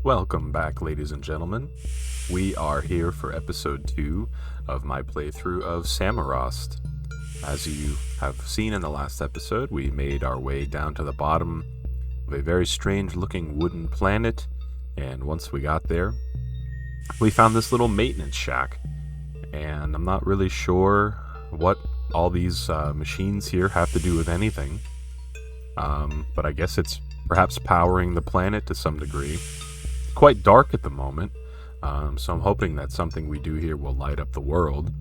Welcome back, ladies and gentlemen. We are here for episode 2 of my playthrough of Samorost. As you have seen in the last episode, we made our way down to the bottom of a very strange looking wooden planet, and once we got there, we found this little maintenance shack. And I'm not really sure what all these machines here have to do with anything, but I guess it's perhaps powering the planet to some degree. Quite dark at the moment, so I'm hoping that something we do here will light up the world.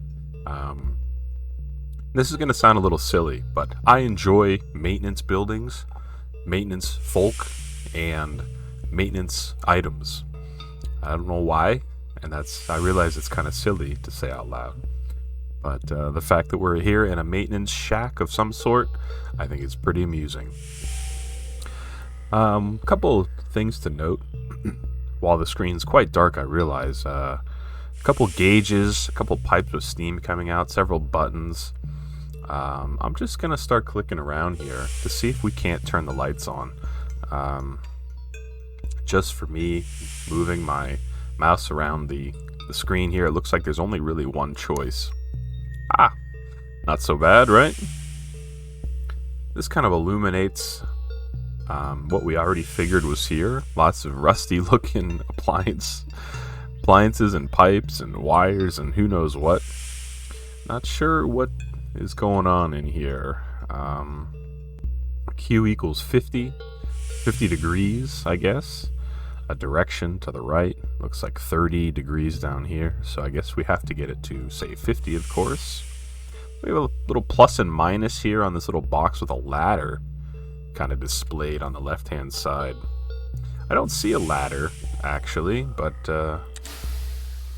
This is going to sound a little silly, but I enjoy maintenance buildings, maintenance folk, and maintenance items. I don't know why, and I realize it's kind of silly to say out loud, but the fact that we're here in a maintenance shack of some sort, I think it's pretty amusing. Couple things to note. While the screen's quite dark, I realize a couple gauges, a couple pipes of steam coming out, several buttons. I'm just gonna start clicking around here to see if we can't turn the lights on. Just for me, moving my mouse around the screen here, it looks like there's only really one choice. Not so bad, right? This kind of illuminates what we already figured was here. Lots of rusty looking appliances and pipes and wires and who knows what. Not sure what is going on in here. Q equals 50 degrees, I guess. A direction to the right. Looks like 30 degrees down here, so I guess we have to get it to, say, 50, of course. We have a little plus and minus here on this little box with a ladder kind of displayed on the left-hand side. I don't see a ladder, actually, but,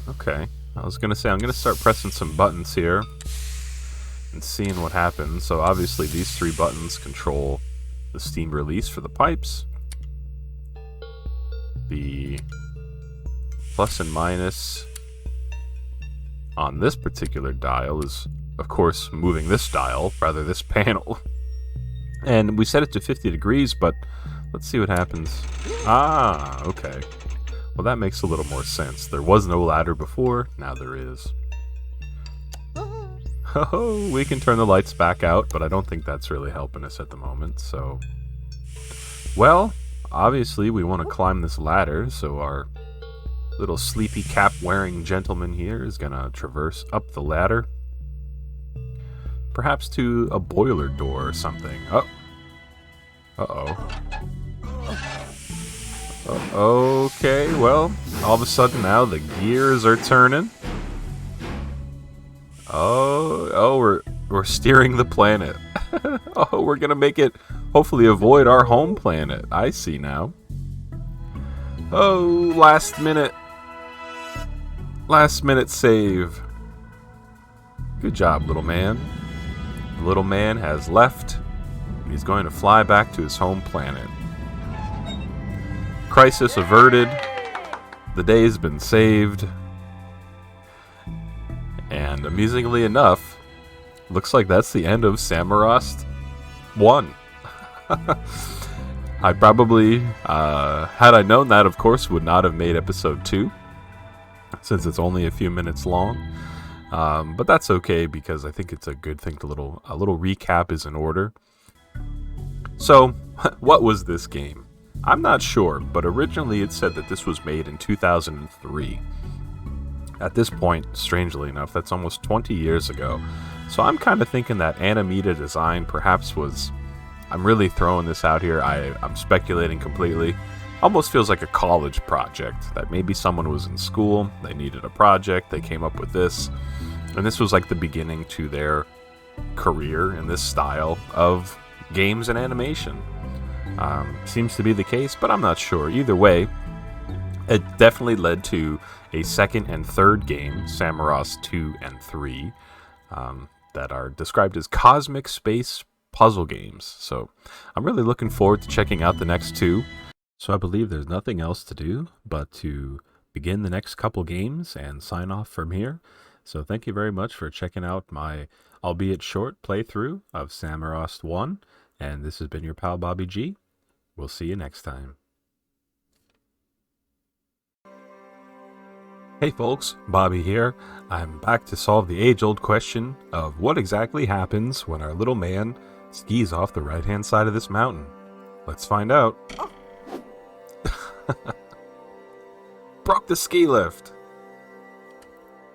okay. I was gonna say, I'm gonna start pressing some buttons here and seeing what happens. So obviously these three buttons control the steam release for the pipes. The plus and minus on this particular dial is, of course, moving this dial, rather this panel. And we set it to 50 degrees, but let's see what happens. Okay. Well, that makes a little more sense. There was no ladder before, now there is. Oh, we can turn the lights back out, but I don't think that's really helping us at the moment, so... Well, obviously we want to climb this ladder, so our little sleepy cap-wearing gentleman here is going to traverse up the ladder. Perhaps to a boiler door or something. Okay, well, all of a sudden now the gears are turning. We're steering the planet. We're gonna make it hopefully avoid our home planet. I see now. Last minute save. Good job, little man. The little man has left. He's going to fly back to his home planet. Crisis averted. The day has been saved. And amusingly enough, looks like that's the end of Samorost 1. I probably, had I known that, of course, would not have made episode 2, since it's only a few minutes long. But that's okay, because I think it's a good thing a little recap is in order. So, what was this game? I'm not sure, but originally it said that this was made in 2003. At this point, strangely enough, that's almost 20 years ago. So I'm kind of thinking that Animita Design perhaps was... I'm really throwing this out here, I'm speculating completely. Almost feels like a college project, that maybe someone was in school, they needed a project, they came up with this, and this was like the beginning to their career in this style of games and animation. Seems to be the case, but I'm not sure. Either way, it definitely led to a second and third game, Samorost 2 and 3, that are described as cosmic space puzzle games. So I'm really looking forward to checking out the next two. So I believe there's nothing else to do but to begin the next couple games and sign off from here. So thank you very much for checking out my, albeit short, playthrough of Samorost 1. And this has been your pal Bobby G. We'll see you next time. Hey folks, Bobby here. I'm back to solve the age-old question of what exactly happens when our little man skis off the right-hand side of this mountain. Let's find out. Broke the ski lift.